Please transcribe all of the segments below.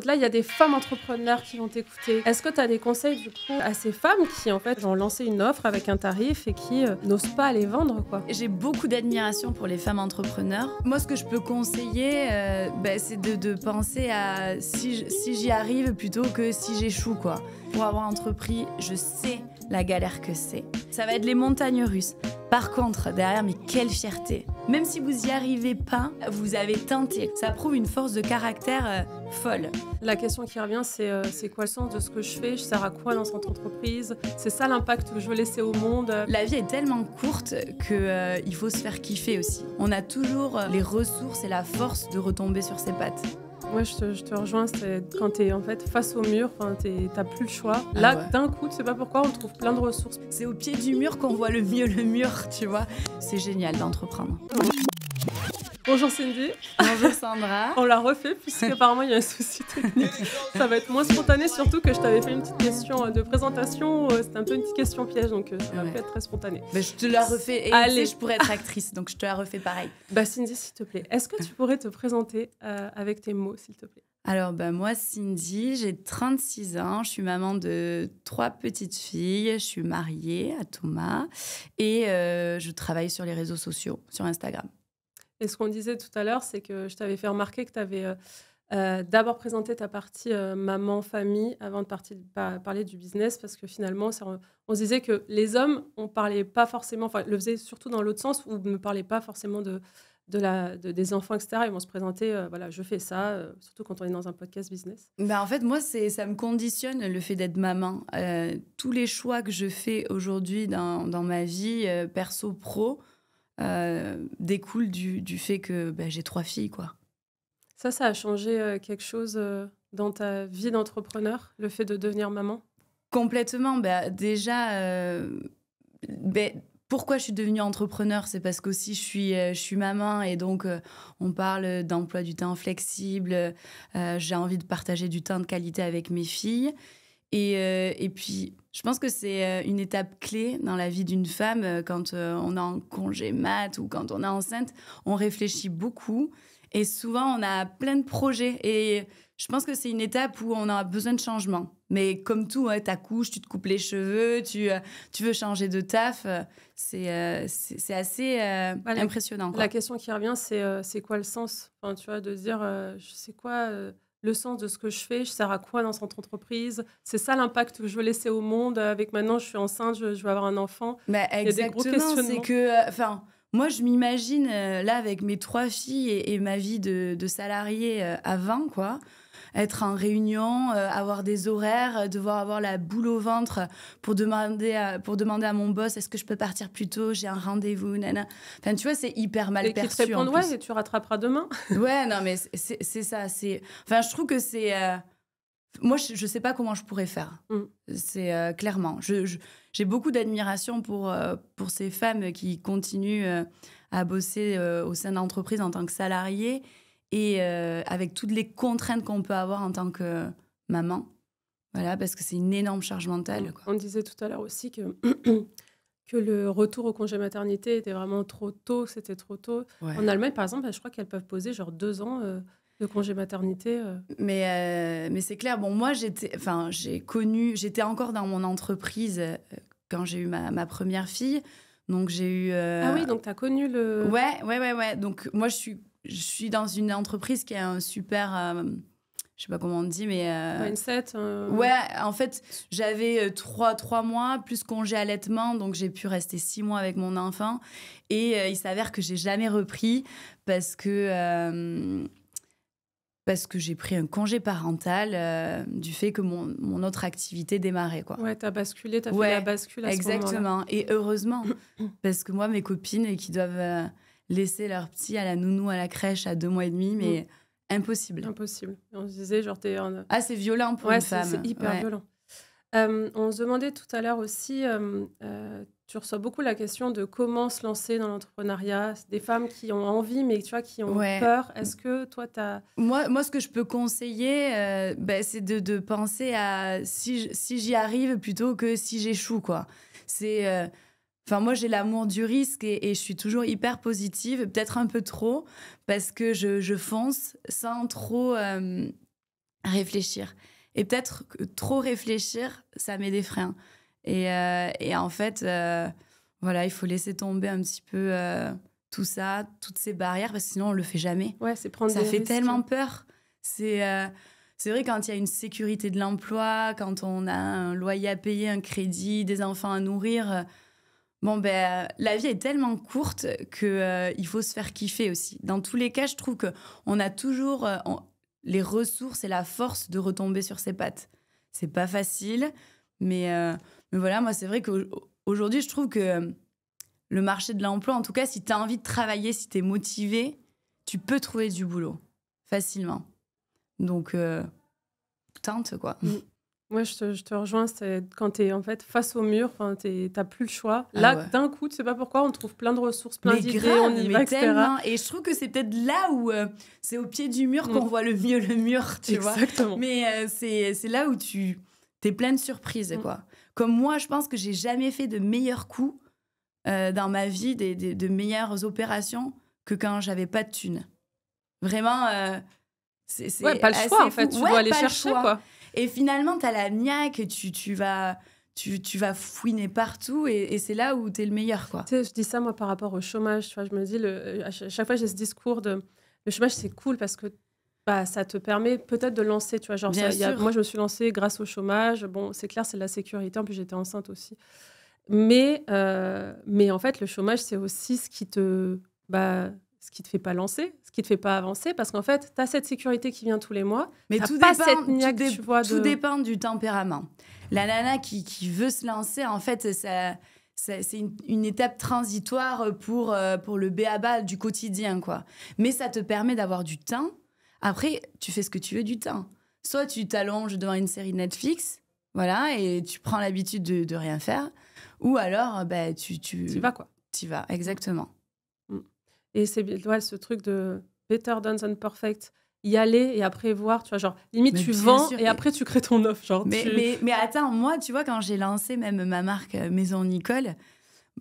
Là, il y a des femmes entrepreneurs qui vont t'écouter. Est-ce que tu as des conseils du coup à ces femmes qui en fait ont lancé une offre avec un tarif et qui n'osent pas aller vendre quoi? J'ai beaucoup d'admiration pour les femmes entrepreneurs. Moi, ce que je peux conseiller, c'est de penser à si j'y arrive plutôt que si j'échoue, quoi. Pour avoir entrepris, je sais la galère que c'est. Ça va être les montagnes russes. Par contre, derrière, mais quelle fierté. Même si vous n'y arrivez pas, vous avez tenté. Ça prouve une force de caractère folle. La question qui revient, c'est quoi le sens de ce que je fais? Je sers à quoi dans cette entreprise? C'est ça l'impact que je veux laisser au monde? La vie est tellement courte qu'il faut se faire kiffer aussi. On a toujours les ressources et la force de retomber sur ses pattes. Moi, je te rejoins, c'est quand t'es en fait face au mur, t'as plus le choix. Là, ouais. D'un coup, tu sais pas pourquoi, on trouve plein de ressources. C'est au pied du mur qu'on voit le mieux le mur, tu vois. C'est génial d'entreprendre. Bonjour Cindy. Bonjour Sandra. On l'a refait puisqu'apparemment il y a un souci technique. Ça va être moins spontané, surtout que je t'avais fait une petite question de présentation. C'était un peu une petite question piège, donc ça va pas être très spontané. Bah, je te la refais. Et allez, je pourrais être actrice, donc je te la refais pareil. Bah Cindy, s'il te plaît, est-ce que tu pourrais te présenter avec tes mots, s'il te plaît? Alors, moi, Cindy, j'ai 36 ans, je suis maman de 3 petites filles, je suis mariée à Thomas et je travaille sur les réseaux sociaux, sur Instagram. Et ce qu'on disait tout à l'heure, c'est que je t'avais fait remarquer que tu avais d'abord présenté ta partie maman-famille avant de parler du business, parce que finalement, on se disait que les hommes, on parlait pas forcément, enfin, le faisaient surtout dans l'autre sens, où ne parlaient pas forcément des enfants, etc. Ils vont se présenter, voilà, je fais ça, surtout quand on est dans un podcast business. En fait, moi, ça me conditionne le fait d'être maman. Tous les choix que je fais aujourd'hui dans ma vie, perso, pro, découle du fait que j'ai 3 filles, quoi. Ça a changé quelque chose dans ta vie d'entrepreneur, le fait de devenir maman? Complètement. Déjà, pourquoi je suis devenue entrepreneur? C'est parce qu'aussi je suis maman et donc on parle d'emploi du temps flexible. J'ai envie de partager du temps de qualité avec mes filles. Et puis, je pense que c'est une étape clé dans la vie d'une femme. Quand on est en congé mat ou quand on est enceinte, on réfléchit beaucoup. Et souvent, on a plein de projets. Et je pense que c'est une étape où on a besoin de changement. Mais comme tout, ouais, t'accouches, tu te coupes les cheveux, tu veux changer de taf. C'est assez impressionnant, quoi. La question qui revient, c'est quoi le sens? Enfin, tu vois, de dire, c'est quoi le sens de ce que je fais? Je sers à quoi dans cette entreprise? C'est ça l'impact que je veux laisser au monde? Avec maintenant, je suis enceinte, je veux avoir un enfant. Exactement, il y a des gros questionnements. C'est que... moi, je m'imagine, là, avec mes 3 filles et ma vie de salariée avant, quoi, être en réunion, avoir des horaires, devoir avoir la boule au ventre pour demander à mon boss, est-ce que je peux partir plus tôt? J'ai un rendez-vous, nana. Enfin, tu vois, c'est hyper mal perçu. Et qui te répondent, ouais, et tu rattraperas demain. Ouais, non, mais c'est ça. Enfin, je trouve que c'est... Moi, je sais pas comment je pourrais faire. C'est clairement. J'ai beaucoup d'admiration pour ces femmes qui continuent à bosser au sein d'entreprises en tant que salariées et avec toutes les contraintes qu'on peut avoir en tant que maman. Voilà, parce que c'est une énorme charge mentale, quoi. On disait tout à l'heure aussi que, que le retour au congé maternité était vraiment trop tôt, que c'était trop tôt. Ouais. En Allemagne, par exemple, je crois qu'elles peuvent poser genre 2 ans de congé maternité. Mais c'est clair. Bon, moi, j'étais encore dans mon entreprise quand j'ai eu ma première fille. Donc, j'ai eu... Ah oui, donc tu as connu le... Ouais. Donc, moi, je suis dans une entreprise qui a un super... je sais pas comment on dit, mais... mindset. Ouais, en fait, j'avais 3 mois, plus congé allaitement, donc j'ai pu rester 6 mois avec mon enfant. Et il s'avère que j'ai jamais repris parce que j'ai pris un congé parental du fait que mon autre activité démarrait, quoi. Ouais, t'as basculé, t'as fait la bascule à ce moment-là. Exactement. Et heureusement, parce que moi, mes copines qui doivent laisser leur petit à la nounou à la crèche à 2 mois et demi, mais impossible. Impossible. On se disait, genre, c'est violent pour une femme. C'est hyper violent. On se demandait tout à l'heure aussi, tu reçois beaucoup la question de comment se lancer dans l'entrepreneuriat. C'est des femmes qui ont envie, mais tu vois, qui ont peur. Est-ce que toi, tu as... Moi, ce que je peux conseiller, c'est de penser à si j'y arrive plutôt que si j'échoue, quoi. C'est... moi, j'ai l'amour du risque et je suis toujours hyper positive, peut-être un peu trop, parce que je fonce sans trop réfléchir. Et peut-être que trop réfléchir, ça met des freins. Et en fait, voilà, il faut laisser tomber un petit peu tout ça, toutes ces barrières, parce que sinon, on le fait jamais. Ouais, c'est prendre Ça des fait risques. tellement peur. C'est vrai, quand il y a une sécurité de l'emploi, quand on a un loyer à payer, un crédit, des enfants à nourrir, bon, la vie est tellement courte qu'il faut se faire kiffer aussi. Dans tous les cas, je trouve qu'on a toujours les ressources et la force de retomber sur ses pattes. C'est pas facile, mais voilà, moi, c'est vrai qu'aujourd'hui, je trouve que le marché de l'emploi, en tout cas, si tu as envie de travailler, si tu es motivé, tu peux trouver du boulot facilement. Donc, tente, quoi. Moi, je te rejoins, c'est quand tu es en fait face au mur, tu n'as plus le choix. Là, ouais. D'un coup, tu sais pas pourquoi, on trouve plein de ressources, plein Mais d'idées, grave, on y va, etc. Tellement. Et je trouve que c'est peut-être là où c'est au pied du mur qu'on voit le mieux le mur, tu vois. Exactement. Mais c'est là où t'es plein de surprises, quoi. Comme moi, je pense que j'ai jamais fait de meilleurs coups dans ma vie, de meilleures opérations que quand j'avais pas de thunes. Vraiment, c'est pas le choix, en fait. Tu dois aller chercher, quoi. Et finalement, t'as la niaque, tu vas fouiner partout et c'est là où t'es le meilleur, quoi. Tu sais, je dis ça, moi, par rapport au chômage. Tu vois, je me dis, à chaque fois, j'ai ce discours de... Le chômage, c'est cool parce que ça te permet peut-être de lancer, tu vois. Genre, moi, je me suis lancée grâce au chômage. Bon, c'est clair, c'est de la sécurité. En plus, j'étais enceinte aussi. Mais en fait, le chômage, c'est aussi ce qui te fait pas lancer, ce qui te fait pas avancer, parce qu'en fait, tu as cette sécurité qui vient tous les mois. Mais tout dépend du tempérament. La nana qui veut se lancer, en fait, c'est une étape transitoire pour le b.a.-ba du quotidien, quoi. Mais ça te permet d'avoir du temps. Après, tu fais ce que tu veux du temps. Soit tu t'allonges devant une série Netflix, voilà, et tu prends l'habitude de rien faire. Ou alors, tu vas, quoi. Tu vas, exactement. Et c'est ce truc de better done than perfect. Y aller et après voir, tu vois, genre, limite, tu vends et après, tu crées ton offre. Genre, mais attends, moi, tu vois, quand j'ai lancé même ma marque Maison Nicole,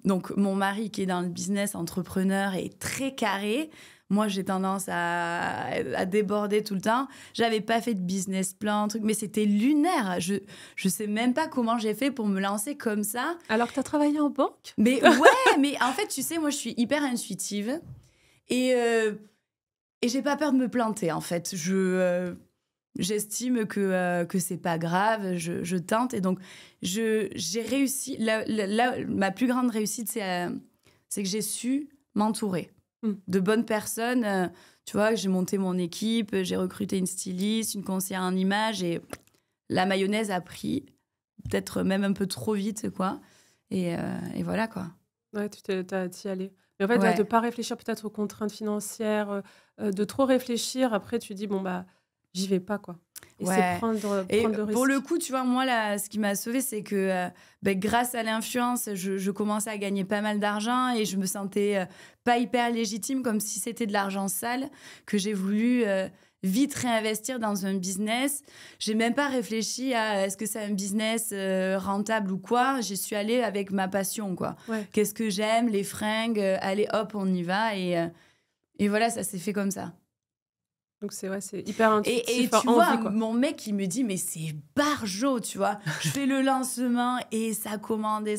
donc mon mari qui est dans le business entrepreneur est très carré. Moi, j'ai tendance à déborder tout le temps. J'avais pas fait de business plan, mais c'était lunaire. Je sais même pas comment j'ai fait pour me lancer comme ça. Alors que tu as travaillé en banque ? Mais ouais, mais en fait, tu sais, moi, je suis hyper intuitive et j'ai pas peur de me planter, en fait. J'estime que c'est pas grave, je tente. Et donc, j'ai réussi. Ma plus grande réussite, c'est que j'ai su m'entourer de bonnes personnes. Tu vois, j'ai monté mon équipe, j'ai recruté une styliste, une conseillère en images et la mayonnaise a pris, peut-être même un peu trop vite, quoi. Et voilà, quoi. Ouais, t'y allé. Mais en fait, de ne pas réfléchir peut-être aux contraintes financières, de trop réfléchir, après tu dis, bon, j'y vais pas, quoi. Et c'est prendre le risque. Pour le coup, tu vois, moi, là, ce qui m'a sauvée, c'est que grâce à l'influence, je commençais à gagner pas mal d'argent et je me sentais pas hyper légitime, comme si c'était de l'argent sale, que j'ai voulu vite réinvestir dans un business. J'ai même pas réfléchi à est-ce que c'est un business rentable ou quoi. J'y suis allée avec ma passion, quoi. Ouais. Qu'est-ce que j'aime, les fringues, allez, hop, on y va. Et voilà, ça s'est fait comme ça. Donc c'est hyper intuitif. Et tu vois, quoi. Mon mec, il me dit, mais c'est barjo, tu vois. Je fais le lancement et ça commande. Et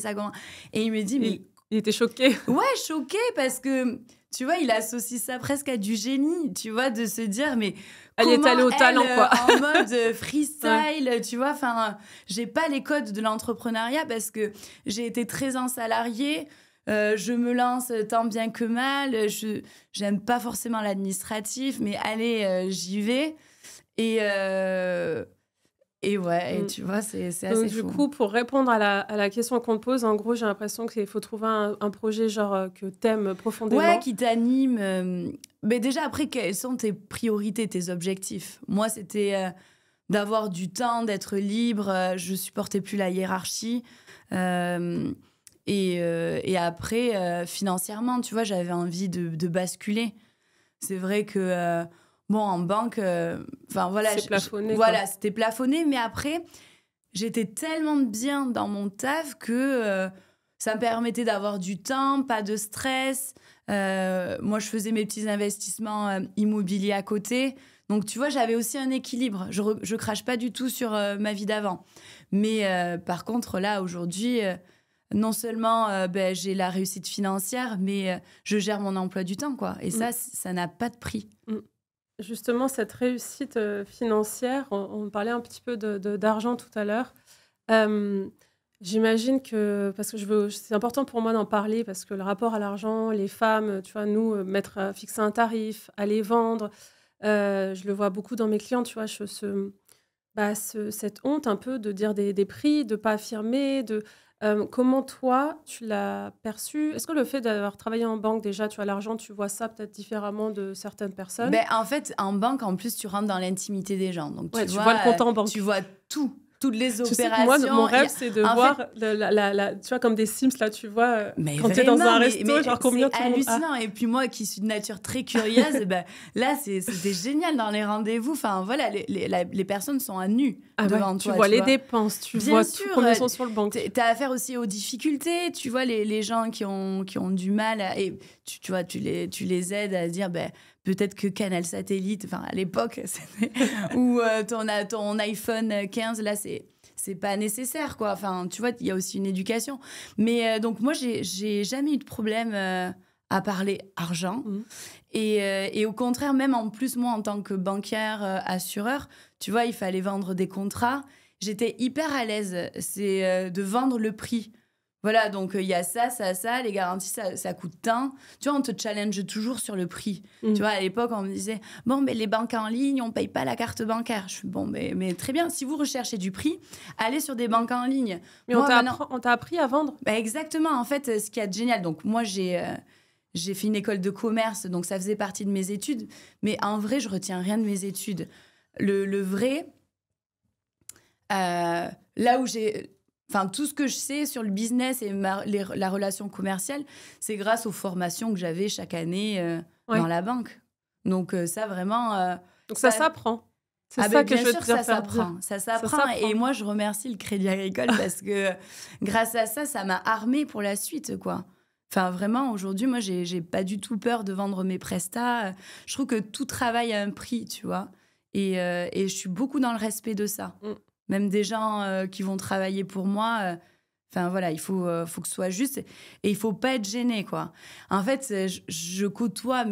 il me dit, mais... Il était choqué. Ouais, choqué parce que, tu vois, il associe ça presque à du génie, tu vois, de se dire, mais... Elle est allée au talent, quoi. En mode freestyle, tu vois. Enfin, j'ai pas les codes de l'entrepreneuriat parce que j'ai été 13 ans salariée. Je me lance tant bien que mal. J'aime pas forcément l'administratif, mais allez, j'y vais. Et ouais, et tu vois, c'est assez fou. Du coup, pour répondre à la question qu'on te pose, en gros, j'ai l'impression qu'il faut trouver un projet genre que t'aimes profondément. Ouais, qui t'anime. Mais déjà, après, quelles sont tes priorités, tes objectifs ? Moi, c'était d'avoir du temps, d'être libre. Je supportais plus la hiérarchie. Et après, financièrement, tu vois, j'avais envie de basculer. C'est vrai que, en banque, voilà. C'est plafonné. Voilà, c'était plafonné. Mais après, j'étais tellement bien dans mon taf que ça me permettait d'avoir du temps, pas de stress. Moi, je faisais mes petits investissements immobiliers à côté. Donc, tu vois, j'avais aussi un équilibre. Je crache pas du tout sur ma vie d'avant. Mais par contre, là, aujourd'hui, non seulement j'ai la réussite financière, mais je gère mon emploi du temps, quoi. Et ça n'a pas de prix. Justement, cette réussite financière, on parlait un petit peu d'argent tout à l'heure. J'imagine que, parce que c'est important pour moi d'en parler, parce que le rapport à l'argent, les femmes, tu vois, nous, fixer un tarif, aller vendre, je le vois beaucoup dans mes clients, tu vois, cette honte un peu de dire des prix, de ne pas affirmer, comment toi, tu l'as perçu? Est-ce que le fait d'avoir travaillé en banque, déjà, tu as l'argent, tu vois ça peut-être différemment de certaines personnes? En fait, en banque, en plus, tu rentres dans l'intimité des gens. Donc, Ouais, tu vois le compte en banque. Tu vois tout. Toutes les Tu sais que opérations. moi, mon rêve, c'est de voir, tu vois, comme des Sims, là, tu vois, quand tu es dans un resto, genre combien tout le monde a. C'est hallucinant. Et puis moi, qui suis de nature très curieuse, là, c'était génial dans les rendez-vous. Enfin, voilà, les personnes sont à nu devant toi. Tu vois les dépenses, tu vois tout, combien sont sur le banc. Tu as affaire aussi aux difficultés. Tu vois les gens qui ont du mal. Et tu vois, tu les aides à se dire... peut-être que Canal Satellite, enfin à l'époque, ou ton iPhone 15, là, c'est pas nécessaire, quoi. Enfin, tu vois, il y a aussi une éducation. Mais donc, moi, j'ai jamais eu de problème à parler argent. Et au contraire, même en plus, moi, en tant que banquière, assureur, tu vois, il fallait vendre des contrats. J'étais hyper à l'aise. C'est de vendre le prix. Voilà, donc il y a ça, les garanties, ça coûte tant. Tu vois, on te challenge toujours sur le prix. Tu vois, à l'époque, on me disait, bon, mais les banques en ligne, on paye pas la carte bancaire. Je suis, bon, mais très bien, si vous recherchez du prix, allez sur des banques en ligne. Mais on t'a appris à vendre? Exactement, en fait, ce qui est génial. Donc, moi, j'ai fait une école de commerce, donc ça faisait partie de mes études. Mais en vrai, je retiens rien de mes études. Le vrai, là où j'ai... Enfin, tout ce que je sais sur le business et la relation commerciale, c'est grâce aux formations que j'avais chaque année dans la banque. Donc, ça, vraiment... donc, ça s'apprend. C'est ça que je veux te dire. Ça s'apprend. Et moi, je remercie le Crédit Agricole parce que grâce à ça, ça m'a armée pour la suite, quoi. Enfin, vraiment, aujourd'hui, moi, j'ai pas du tout peur de vendre mes prestats. Je trouve que tout travail a un prix, tu vois. Et je suis beaucoup dans le respect de ça. Même des gens qui vont travailler pour moi, enfin voilà, il faut que ce soit juste et il faut pas être gêné, quoi. En fait, je côtoie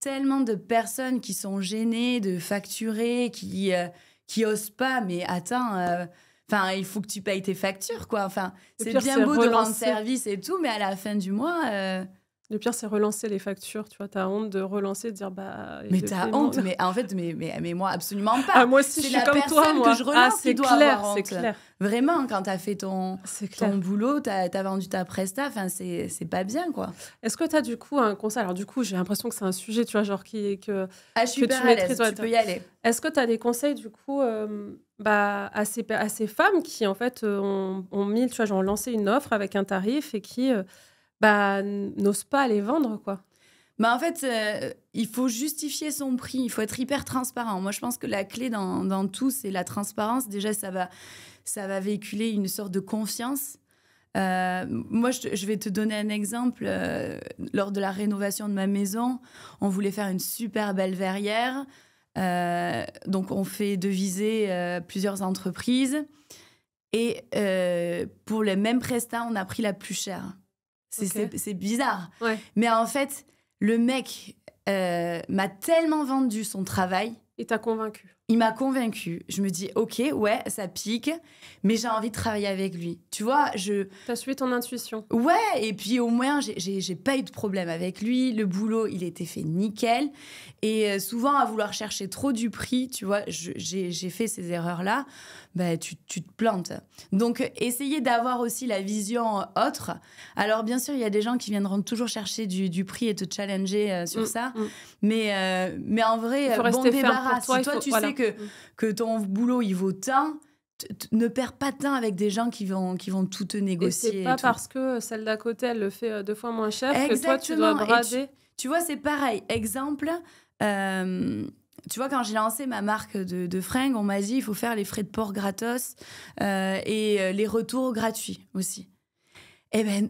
tellement de personnes qui sont gênées de facturer, qui osent pas. Mais attends, enfin il faut que tu payes tes factures, quoi. Enfin, c'est bien beau de rendre service et tout, mais à la fin du mois. Le pire, c'est relancer les factures. Tu vois, t'as honte de relancer, de dire mais t'as honte, mais en fait, mais moi, absolument pas. Ah, moi aussi, je suis comme toi, moi. Que je relance c'est qui doit clair, avoir honte. c'est clair. Vraiment, quand t'as fait ton boulot, t'as vendu ta presta, enfin, c'est pas bien, quoi. Est-ce que t'as du coup un conseil? Alors, du coup, j'ai l'impression que c'est un sujet, tu vois, genre je suis hyper à l'aise, tu peux y aller. Est-ce que t'as des conseils, du coup, à ces femmes qui, en fait, ont mis, tu vois, genre, lancé une offre avec un tarif et qui... n'ose pas aller vendre, quoi. En fait, il faut justifier son prix. Il faut être hyper transparent. Moi, je pense que la clé dans tout, c'est la transparence. Déjà, ça va véhiculer une sorte de confiance. Moi, je vais te donner un exemple. Lors de la rénovation de ma maison, on voulait faire une super belle verrière. Donc, on fait deviser plusieurs entreprises. Et pour les mêmes prestats, on a pris la plus chère. C'est bizarre. Ouais. Mais en fait, le mec m'a tellement vendu son travail. Il t'a convaincu. Il m'a convaincu. Je me dis, OK, ouais, ça pique, mais j'ai envie de travailler avec lui. Tu vois, T'as suivi ton intuition. Ouais, et puis au moins, j'ai pas eu de problème avec lui. Le boulot, il était fait nickel. Et souvent, à vouloir chercher trop du prix, tu vois, j'ai fait ces erreurs-là, tu te plantes. Donc, essayez d'avoir aussi la vision autre. Alors, bien sûr, il y a des gens qui viendront toujours chercher du prix et te challenger sur ça. Mais en vrai, bon débarras. Si toi, tu sais que ton boulot, il vaut tant, ne perds pas de temps avec des gens qui vont tout te négocier. Et c'est pas parce que celle d'à côté, elle le fait 2 fois moins cher que toi, tu dois brader. Tu vois, c'est pareil. Exemple, tu vois, quand j'ai lancé ma marque de fringues, on m'a dit il faut faire les frais de port gratos et les retours gratuits aussi. Eh ben,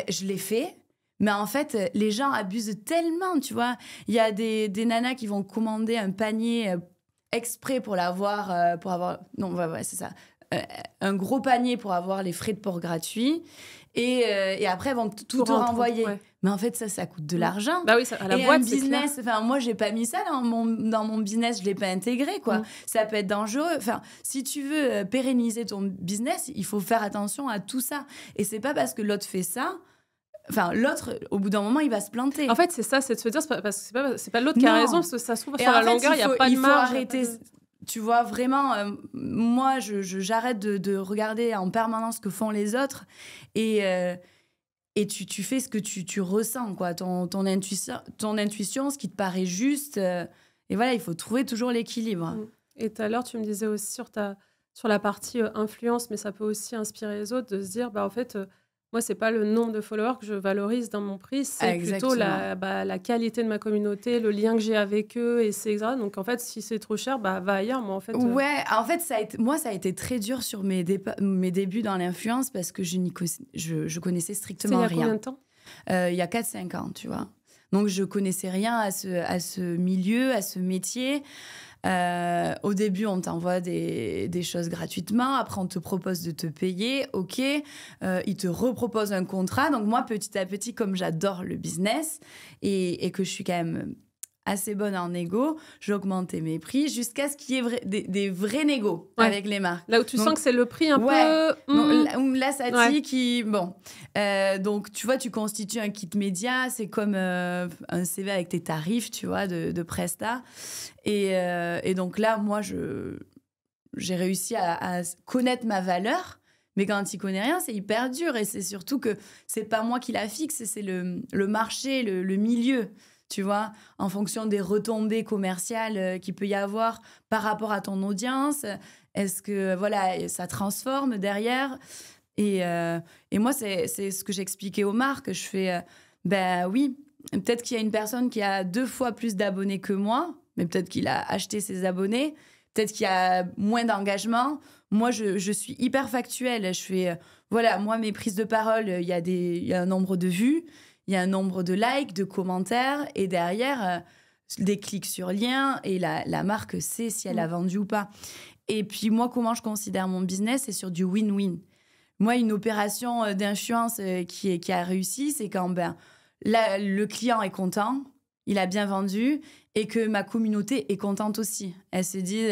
je l'ai fait. Mais en fait, les gens abusent tellement, tu vois. Il y a des nanas qui vont commander un panier exprès pour l'avoir, pour avoir... Non, ouais, c'est ça. Un gros panier pour avoir les frais de port gratuits. Et après, elles vont tout te renvoyer. Ouais. Mais en fait, ça coûte de l'argent. Bah oui, ça, à la et boîte, un business, enfin, moi, j'ai pas mis ça dans mon business, je l'ai pas intégré, quoi. Ça peut être dangereux. Enfin, si tu veux pérenniser ton business, il faut faire attention à tout ça. Et c'est pas parce que l'autre fait ça. Enfin, l'autre, au bout d'un moment, il va se planter. En fait, c'est ça, c'est de se dire, parce que c'est pas l'autre qui a raison, parce que ça se trouve sur la longueur, il n'y a pas de marge. Il faut arrêter. Tu vois, vraiment, moi, j'arrête de regarder en permanence ce que font les autres et tu fais ce que tu ressens, quoi, ton intuition, ce qui te paraît juste. Et voilà, il faut trouver toujours l'équilibre. Et tout à l'heure, tu me disais aussi sur la partie influence, mais ça peut aussi inspirer les autres de se dire, en fait... moi, c'est pas le nombre de followers que je valorise dans mon prix, c'est plutôt la qualité de ma communauté, le lien que j'ai avec eux, et c'est exact. Donc, en fait, si c'est trop cher, va ailleurs. Moi, en fait, ouais, en fait, ça a été très dur sur mes débuts dans l'influence parce que je connaissais strictement rien. Il y a combien de temps Il y a 4-5 ans, tu vois. Donc, je connaissais rien à ce milieu, à ce métier. Au début, on t'envoie des choses gratuitement. Après, on te propose de te payer. OK. Ils te reproposent un contrat. Donc, moi, petit à petit, comme j'adore le business et que je suis quand même assez bonne en négo, j'ai augmenté mes prix jusqu'à ce qu'il y ait des vrais négos avec les marques. Là où tu sens que c'est le prix un peu... Là, ça dit qui... Bon. Donc, tu vois, tu constitues un kit média. C'est comme un CV avec tes tarifs, tu vois, de Presta. Et donc là, moi, j'ai réussi à connaître ma valeur. Mais quand tu n'y connais rien, c'est hyper dur. Et c'est surtout que c'est pas moi qui la fixe, c'est le marché, le milieu. Tu vois, en fonction des retombées commerciales qu'il peut y avoir par rapport à ton audience. Est-ce que, voilà, ça transforme derrière ? Et moi, c'est ce que j'expliquais aux marques. Je fais, oui, peut-être qu'il y a une personne qui a 2 fois plus d'abonnés que moi, mais peut-être qu'il a acheté ses abonnés. Peut-être qu'il y a moins d'engagement. Moi, je suis hyper factuelle. Je fais, voilà, moi, mes prises de parole, il y a un nombre de vues. Il y a un nombre de likes, de commentaires, et derrière, des clics sur lien, et la marque sait si elle a vendu ou pas. Et puis moi, comment je considère mon business, c'est sur du win-win. Moi, une opération d'influence qui a réussi, c'est quand là, le client est content, il a bien vendu, et que ma communauté est contente aussi. Elle se dit,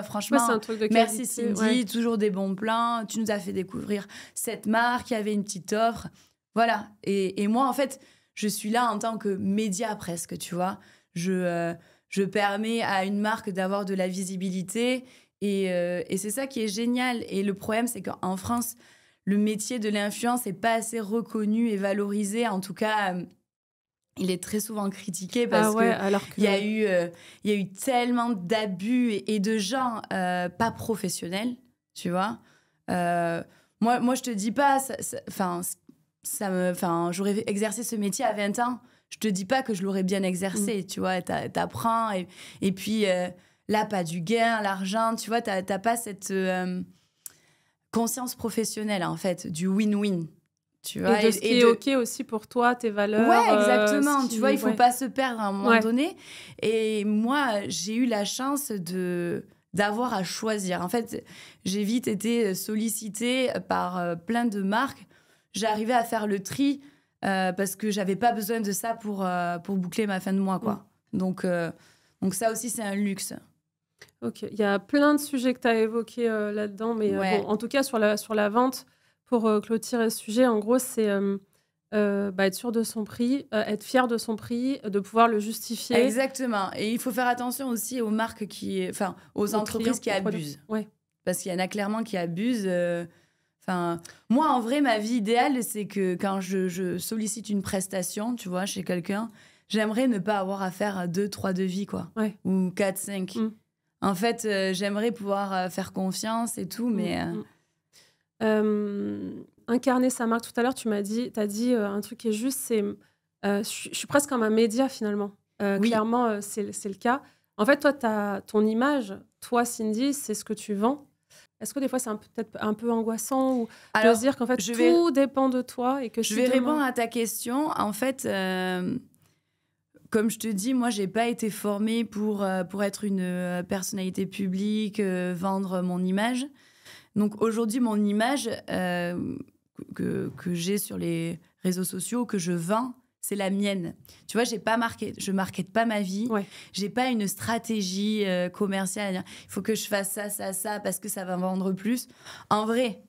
franchement, c'est un truc de merci Cindy, toujours des bons plans, tu nous as fait découvrir cette marque, il y avait une petite offre. Voilà. Et moi, en fait, je suis là en tant que média presque, tu vois. Je permets à une marque d'avoir de la visibilité et c'est ça qui est génial. Et le problème, c'est qu'en France, le métier de l'influence n'est pas assez reconnu et valorisé. En tout cas, il est très souvent critiqué parce qu'il y a eu tellement d'abus et de gens pas professionnels, tu vois. Moi, je te dis pas... j'aurais exercé ce métier à 20 ans. Je te dis pas que je l'aurais bien exercé, tu vois. T'apprends et puis là, pas du gain, l'argent, tu vois. T'as pas cette conscience professionnelle, en fait, du win-win. Tu vois, et de ce qui est OK aussi pour toi, tes valeurs. Ouais, exactement. Tu vois, il faut pas se perdre à un moment donné. Et moi, j'ai eu la chance d'avoir à choisir. En fait, j'ai vite été sollicitée par plein de marques. J'arrivais à faire le tri parce que j'avais pas besoin de ça pour boucler ma fin de mois, quoi. Donc ça aussi, c'est un luxe. OK. Il y a plein de sujets que tu as évoqués là-dedans, mais en tout cas, sur la vente, pour clôturer ce sujet, en gros, c'est être sûr de son prix, être fier de son prix, de pouvoir le justifier. Exactement. Et il faut faire attention aussi aux marques aux entreprises qui abusent. Ouais. Parce qu'il y en a clairement qui abusent. Moi, en vrai, ma vie idéale, c'est que quand je sollicite une prestation, tu vois, chez quelqu'un, j'aimerais ne pas avoir à faire 2-3 devis, quoi. Ouais. Ou 4-5. En fait, j'aimerais pouvoir faire confiance et tout, mais... Incarner sa marque, tout à l'heure, t'as dit un truc qui est juste, c'est... je suis presque comme un média, finalement. Oui. Clairement, c'est le cas. En fait, toi, ton image, toi, Cindy, c'est ce que tu vends. est-ce que des fois, c'est peut-être un peu angoissant ou de Alors, se dire qu'en fait, je vais, tout dépend de toi et que je si vais demain... répondre à ta question. En fait, comme je te dis, moi, j'ai pas été formée pour être une personnalité publique, vendre mon image. Donc aujourd'hui, mon image que j'ai sur les réseaux sociaux, que je vends, c'est la mienne. Tu vois, je markete pas ma vie. Ouais. J'ai pas une stratégie commerciale à dire, il faut que je fasse ça, ça, ça, parce que ça va vendre plus. En vrai,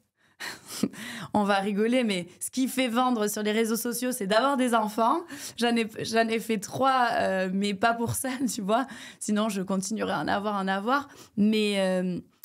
on va rigoler, mais ce qui fait vendre sur les réseaux sociaux, c'est d'avoir des enfants. J'en ai fait 3, mais pas pour ça, tu vois. Sinon, je continuerai à en avoir.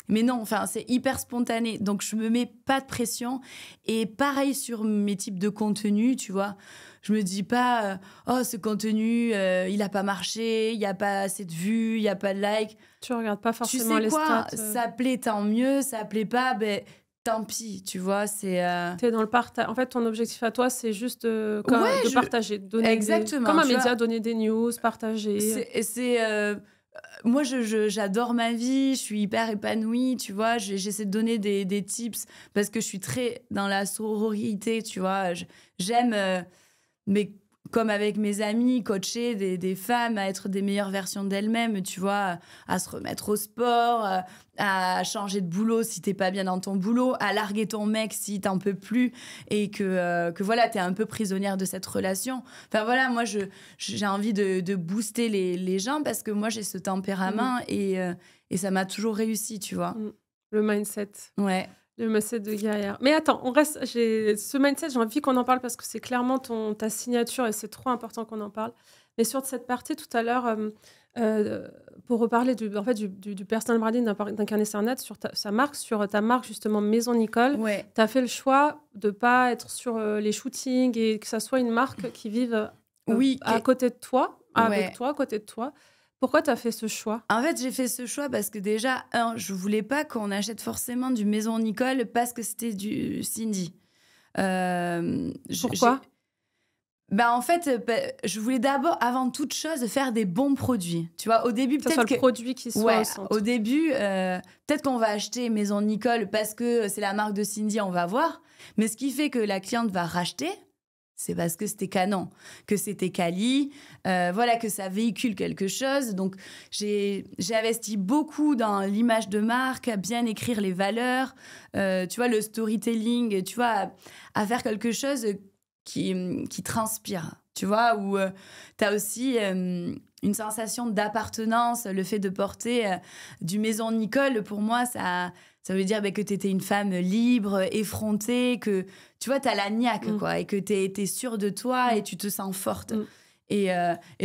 Mais non, enfin, c'est hyper spontané. Donc, je me mets pas de pression. Et pareil sur mes types de contenus, tu vois. Je me dis pas, oh, ce contenu, il a pas marché, il y a pas assez de vues, il y a pas de likes. Tu regardes pas Tu forcément sais les quoi, stats. ça plaît, tant mieux. Ça plaît pas, ben, tant pis, tu vois. C'est T'es dans le partage. En fait, ton objectif à toi, c'est juste ouais, de partager, de donner exactement. comme un Tu média, vois, donner des news, partager. moi, j'adore ma vie, je suis hyper épanouie, tu vois. J'essaie de donner des tips parce que je suis très dans la sororité, tu vois. J'aime, mais comme avec mes amis, coacher des femmes à être des meilleures versions d'elles-mêmes, tu vois, à se remettre au sport, à changer de boulot si t'es pas bien dans ton boulot, à larguer ton mec si t'en peux plus et que voilà, t'es un peu prisonnière de cette relation. Enfin voilà, moi, j'ai envie de booster les gens parce que moi, j'ai ce tempérament et ça m'a toujours réussi, tu vois. Le mindset. Ouais. Le mindset de guerrière. Mais attends, ce mindset, j'ai envie qu'on en parle parce que c'est clairement ta signature et c'est trop important qu'on en parle. Mais sur cette partie, tout à l'heure, pour reparler en fait, du personal branding d'un carnet Sarnat, sur sur ta marque, justement, Maison Nicole, Ouais. tu as fait le choix de ne pas être sur les shootings et que ça soit une marque qui vive Oui, à côté de toi, avec ouais. toi, à côté de toi. Pourquoi tu as fait ce choix? En fait, j'ai fait ce choix parce que déjà, je voulais pas qu'on achète forcément du Maison Nicole parce que c'était du Cindy. Pourquoi? En fait, je voulais d'abord, avant toute chose, faire des bons produits. Tu vois, au début, Que ce soit peut-être le que... produit qui soit Ouais, au centre. au début, peut-être qu'on va acheter Maison Nicole parce que c'est la marque de Cindy, on va voir. Mais ce qui fait que la cliente va racheter, c'est parce que c'était canon, que c'était quali, voilà, que ça véhicule quelque chose. Donc, j'ai investi beaucoup dans l'image de marque, à bien écrire les valeurs, tu vois, le storytelling, tu vois, à faire quelque chose qui transpire, tu vois, où tu as aussi une sensation d'appartenance, le fait de porter du Maison Nicole, pour moi, ça veut dire que tu étais une femme libre, effrontée, que tu vois, tu as la niaque, quoi, et que tu es sûre de toi et tu te sens forte. Et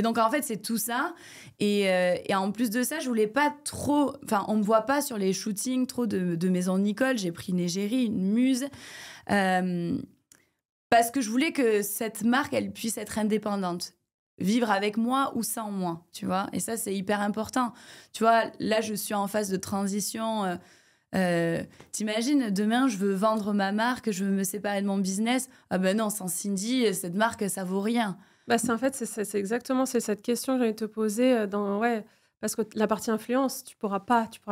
donc, en fait, c'est tout ça. Et en plus de ça, je voulais pas trop... Enfin, on me voit pas sur les shootings trop de Maison Nicole. J'ai pris une égérie, une muse. Parce que je voulais que cette marque, elle puisse être indépendante. Vivre avec moi ou sans moi, tu vois. Et ça, c'est hyper important. Tu vois, là, je suis en phase de transition. T'imagines, demain, je veux vendre ma marque, je veux me séparer de mon business. Ah ben non, sans Cindy, cette marque, ça vaut rien. En fait, c'est exactement cette question que j'allais te poser. Parce que la partie influence, tu pourras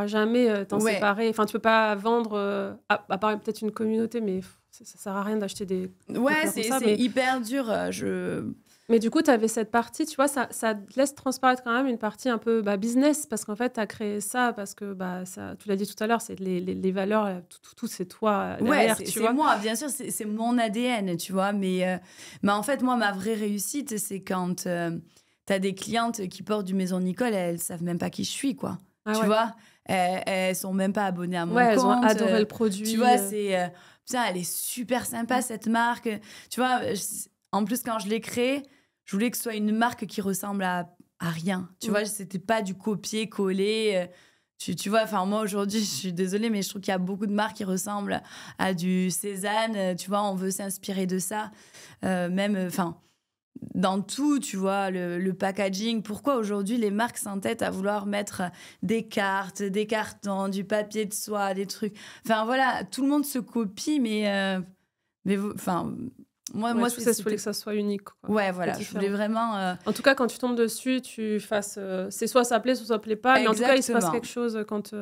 jamais t'en séparer. Enfin, tu peux pas vendre, à part peut-être une communauté, mais ça sert à rien d'acheter des... Ouais, c'est hyper dur. Mais du coup, tu avais cette partie, tu vois, ça te laisse transparaître quand même une partie un peu business, parce qu'en fait, tu as créé ça, parce que, tu l'as dit tout à l'heure, c'est les valeurs, tout c'est toi derrière, ouais, tu vois. c'est moi, bien sûr, c'est mon ADN, tu vois. Mais en fait, moi, ma vraie réussite, c'est quand tu as des clientes qui portent du Maison Nicole, elles savent même pas qui je suis, quoi. Tu vois, elles sont même pas abonnées à mon compte. Elles ont adoré le produit. Tu vois, c'est... putain, elle est super sympa, cette marque. Tu vois, en plus, quand je l'ai créée, je voulais que ce soit une marque qui ressemble à rien. Tu vois, c'était pas du copier-coller. Tu vois, enfin, moi, aujourd'hui, je suis désolée, mais je trouve qu'il y a beaucoup de marques qui ressemblent à du Cézanne. Tu vois, on veut s'inspirer de ça. Même, enfin, dans tout, tu vois, le packaging. Pourquoi aujourd'hui, les marques s'entêtent à vouloir mettre des cartes, des cartons, du papier de soie, des trucs. Enfin, voilà, tout le monde se copie, mais enfin... Moi, je voulais que ça soit unique, quoi. Ouais, voilà, je voulais vraiment... En tout cas, quand tu tombes dessus, tu fasses... c'est soit ça plaît, soit ça plaît pas. Mais en tout cas, il se passe quelque chose quand...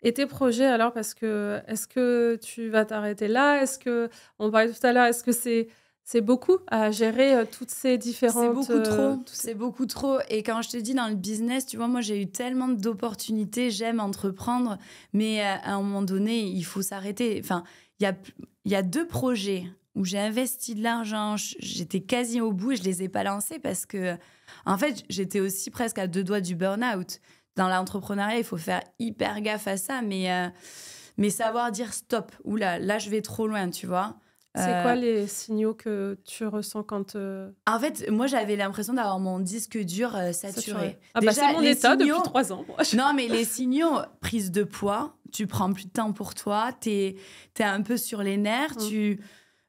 Et tes projets alors, parce que est-ce que tu vas t'arrêter là? Est-ce que on parlait tout à l'heure, est-ce que c'est beaucoup à gérer, toutes ces C'est différentes, beaucoup trop, tous ces c'est beaucoup trop. Et quand je te dis dans le business, tu vois, moi j'ai eu tellement d'opportunités, j'aime entreprendre, mais à un moment donné, il faut s'arrêter. Enfin, il y a, il y a 2 projets où j'ai investi de l'argent, j'étais quasi au bout et je les ai pas lancés parce que, en fait, j'étais aussi presque à 2 doigts du burn-out. Dans l'entrepreneuriat, il faut faire hyper gaffe à ça, mais savoir dire stop. Oula, là je vais trop loin, tu vois. c'est quoi Euh, les signaux que tu ressens quand, En fait, moi, j'avais l'impression d'avoir mon disque dur saturé? saturé. Ah bah, c'est Déjà, mon les état depuis signaux... 3 ans, moi. Non, mais les signaux, prise de poids, tu prends plus de temps pour toi, t'es un peu sur les nerfs,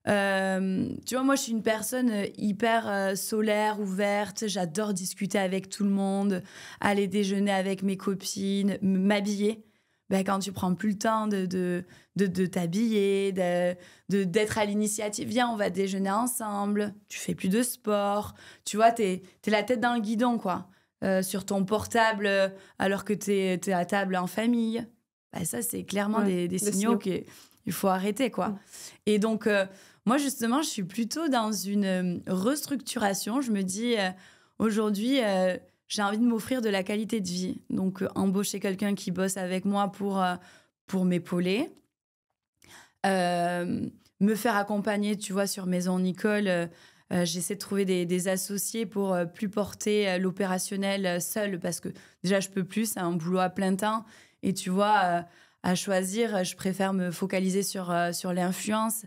Mmh. tu vois, moi, je suis une personne hyper solaire, ouverte, j'adore discuter avec tout le monde, aller déjeuner avec mes copines, m'habiller. Ben, quand tu prends plus le temps de t'habiller, d'être à l'initiative, viens, on va déjeuner ensemble, tu fais plus de sport, tu vois, t'es la tête dans le guidon, quoi. Sur ton portable, alors que t'es à table en famille. Ben, ça, c'est clairement Ouais, des des signaux signaux. qu'il faut arrêter, quoi. Mmh. Et donc, moi, justement, je suis plutôt dans une restructuration. Je me dis, aujourd'hui, j'ai envie de m'offrir de la qualité de vie. Donc, embaucher quelqu'un qui bosse avec moi pour m'épauler. Me faire accompagner, tu vois, sur Maison Nicole. J'essaie de trouver des associés pour plus porter l'opérationnel seule parce que déjà, je peux plus. C'est un boulot à plein temps. Et tu vois, à choisir, je préfère me focaliser sur l'influence.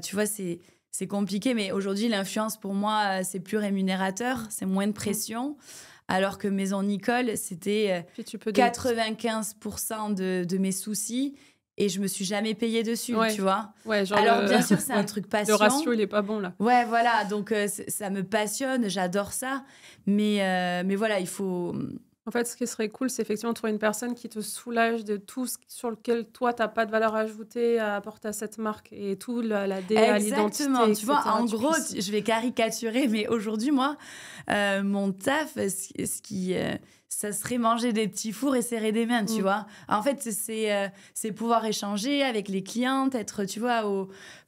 Tu vois, c'est compliqué, mais aujourd'hui, l'influence, pour moi, c'est plus rémunérateur, c'est moins de Mmh. pression. Alors que Maison Nicole, c'était Puis tu peux dé 95% de mes soucis et je me suis jamais payée dessus, tu ouais, vois. ouais, genre Alors, le bien sûr, c'est un ouais, truc le ratio, passion. il est pas bon là. Ouais, voilà, donc ça me passionne, j'adore ça. Mais voilà, il faut... En fait, ce qui serait cool, c'est effectivement de trouver une personne qui te soulage de tout ce sur lequel toi, tu as pas de valeur ajoutée à apporter à cette marque et tout la DA, l'identité Exactement, et tu vois, cetera. en Tu gros, puisses je vais caricaturer, mais aujourd'hui, moi, mon taf, ce qui, ça serait manger des petits fours et serrer des mains, tu mmh. vois. En fait, c'est pouvoir échanger avec les clientes, être, tu vois,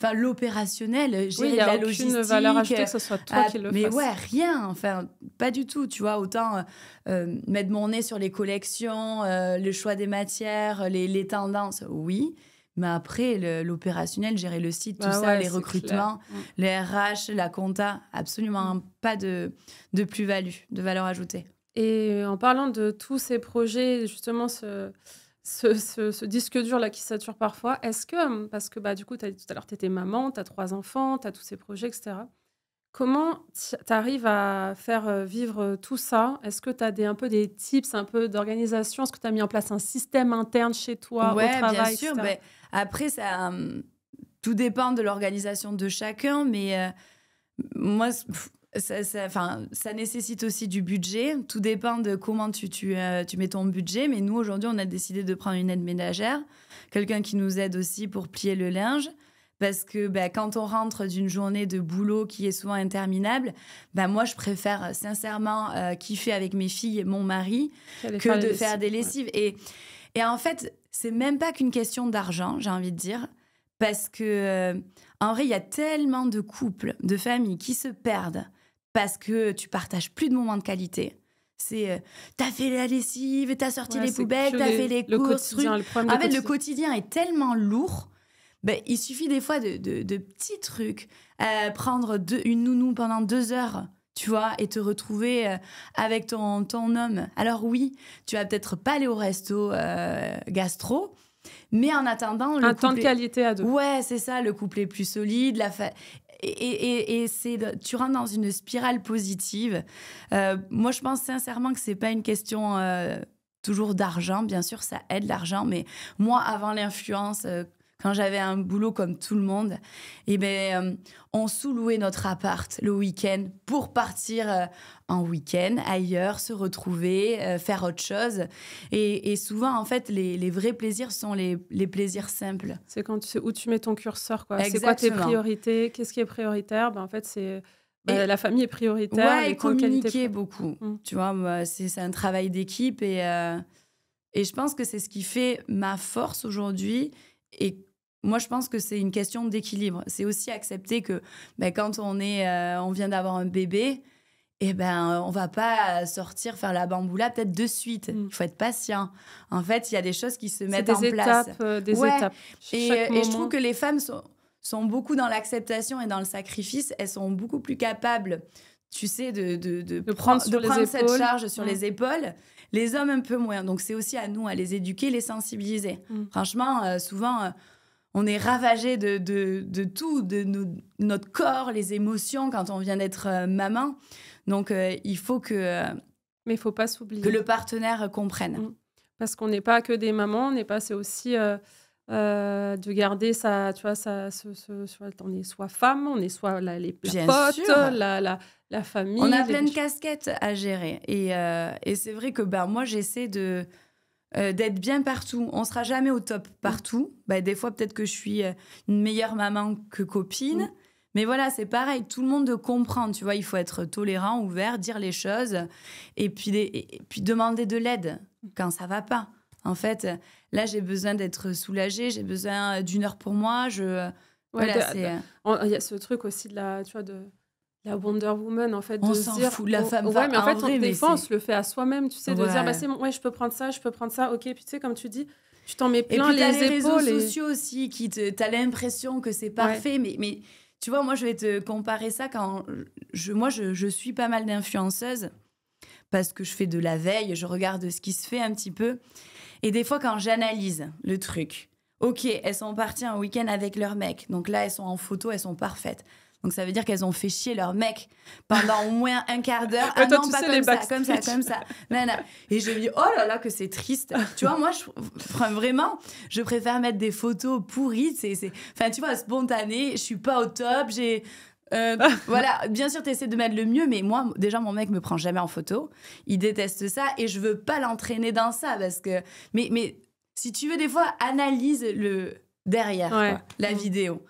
enfin, l'opérationnel, Oui, il gérer y de a la aucune valeur logistique. ajoutée que ce soit toi qui le Mais fasses. ouais, rien, enfin, pas du tout, tu vois. Autant mettre mon nez sur les collections, le choix des matières, les tendances, oui. Mais après, l'opérationnel, gérer le site, tout Bah ça, ouais, les c'est clair. recrutements, Mmh. les RH, la compta, Mmh. absolument pas de plus-value, de valeur ajoutée. Et en parlant de tous ces projets, justement ce disque dur là qui sature parfois, est-ce que, parce que, bah, du coup, tu as dit tout à l'heure, tu étais maman, tu as 3 enfants, tu as tous ces projets et cetera. Comment tu arrives à faire, vivre, tout ça? Est-ce que tu as un peu des tips, un peu d'organisation? Est-ce que tu as mis en place un système interne chez toi, au Ouais, bien travail et sûr. cetera? Ben, après, ça, tout dépend de l'organisation de chacun, mais moi, enfin, ça nécessite aussi du budget. Tout dépend de comment tu mets ton budget. Mais nous, aujourd'hui, on a décidé de prendre une aide ménagère, quelqu'un qui nous aide aussi pour plier le linge. Parce que ben, quand on rentre d'une journée de boulot qui est souvent interminable, ben, moi, je préfère sincèrement kiffer avec mes filles et mon mari Qu'aller que faire les de faire lessives, des ouais. lessives. Et en fait, c'est même pas qu'une question d'argent, j'ai envie de dire. Parce que, en vrai, il y a tellement de couples, de familles qui se perdent parce que tu partages plus de moments de qualité. C'est t'as fait la lessive, t'as sorti Ouais, les c'est poubelles, que t'as fait les le courses, quotidien, trucs. le problème En de fait, le quotidien. quotidien est tellement lourd. Ben, il suffit des fois de petits trucs. Prendre une nounou pendant 2 heures, tu vois, et te retrouver avec ton homme. Alors oui, tu vas peut-être pas aller au resto gastro, mais en attendant, le Un temps de couple est... qualité à 2. Ouais, c'est ça, le couple est plus solide. Et tu rentres dans une spirale positive. Moi, je pense sincèrement que c'est pas une question toujours d'argent. Bien sûr, ça aide l'argent, mais moi, avant l'influence, quand j'avais un boulot comme tout le monde, eh ben, on sous-louait notre appart le week-end pour partir en week-end ailleurs, se retrouver, faire autre chose. Et souvent, en fait, les vrais plaisirs sont les plaisirs simples. C'est quand tu sais où tu mets ton curseur, quoi. C'est quoi tes Exactement. priorités? Qu'est-ce qui est prioritaire? Ben, en fait, c'est bah, Et la famille est prioritaire, ouais, les et temps de qualité communiquer beaucoup. mmh. Tu vois, moi, c'est un travail d'équipe Et je pense que c'est ce qui fait ma force aujourd'hui. Et moi, je pense que c'est une question d'équilibre. C'est aussi accepter que quand on vient d'avoir un bébé, on va pas sortir faire la bamboula peut-être de suite. Il faut être patient. En fait, il y a des choses qui se mettent en place. Des étapes. Et je trouve que les femmes sont beaucoup dans l'acceptation et dans le sacrifice. Elles sont beaucoup plus capables, tu sais, de prendre cette charge sur les épaules. Les hommes, un peu moins. Donc, c'est aussi à nous à les éduquer, les sensibiliser. Franchement, souvent, on est ravagé de tout, notre corps, les émotions quand on vient d'être maman. Donc, il faut que... Mais il ne faut pas s'oublier. Que le partenaire comprenne. Parce qu'on n'est pas que des mamans, c'est aussi de garder sa... Tu vois, on est soit femme, on est soit la pote, la famille. On a plein de casquettes à gérer. Et c'est vrai que moi, j'essaie d'être bien partout. On ne sera jamais au top partout. Des fois, peut-être que je suis une meilleure maman que copine. Mais voilà, c'est pareil. Tout le monde comprend, tu vois. Il faut être tolérant, ouvert, dire les choses. Et puis demander de l'aide quand ça ne va pas. En fait, là, j'ai besoin d'être soulagée. J'ai besoin d'une heure pour moi. Il y a ce truc aussi de la Wonder Woman, en fait, on s'en fout, la femme va mais en fait, des fois, on se le fait à soi-même, tu sais, de dire, c'est bon, je peux prendre ça, ok, puis tu sais, comme tu dis, tu t'en mets plein les épaules. Et puis, t'as les réseaux sociaux aussi, t'as l'impression que c'est parfait, mais tu vois, moi, je vais te comparer ça quand je suis pas mal d'influenceuses, parce que je fais de la veille, je regarde ce qui se fait un petit peu, et des fois, quand j'analyse le truc, ok, elles sont parties un week-end avec leur mec, donc là, elles sont en photo, elles sont parfaites. Donc, ça veut dire qu'elles ont fait chier leur mec pendant au moins un quart d'heure. Toi, non, pas comme ça. Non. Et je me dis, oh là là, que c'est triste. Tu vois, moi, vraiment, je préfère mettre des photos pourries. Enfin, tu vois, spontanées. Je suis pas au top. Voilà, bien sûr, tu essaies de mettre le mieux, mais moi, déjà, mon mec me prend jamais en photo. Il déteste ça et je veux pas l'entraîner dans ça parce que... Mais si tu veux, des fois, analyse le derrière, quoi, la vidéo.